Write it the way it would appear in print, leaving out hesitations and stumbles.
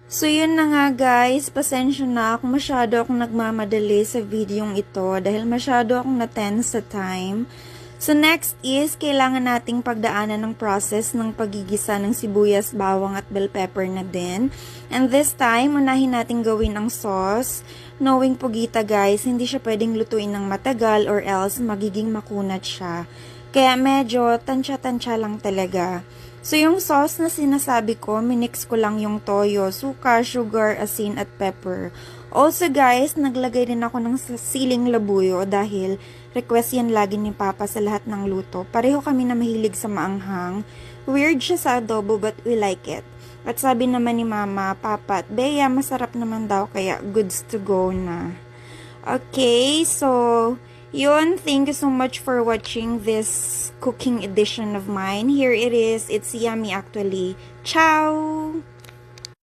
So yun na nga guys, pasensya na kung masyado akong nagmamadali sa videong ito dahil masyado akong na-tense sa time. So next is, kailangan nating pagdaanan ng process ng pagigisa ng sibuyas, bawang at bell pepper na din. And this time, unahin nating gawin ang sauce. Knowing pugita guys, hindi siya pwedeng lutuin ng matagal or else magiging makunat siya. Kaya medyo tansya-tansya lang talaga. So, yung sauce na sinasabi ko, minix ko lang yung toyo, suka, sugar, asin, at pepper. Also guys, naglagay din ako ng siling labuyo dahil request yan lagi ni Papa sa lahat ng luto. Pareho kami na mahilig sa maanghang. Weird siya sa adobo but we like it. At sabi naman ni Mama, Papa at Bea, masarap naman daw kaya goods to go na. Okay, so yun, thank you so much for watching this cooking edition of mine. Here it is. It's yummy actually. Ciao!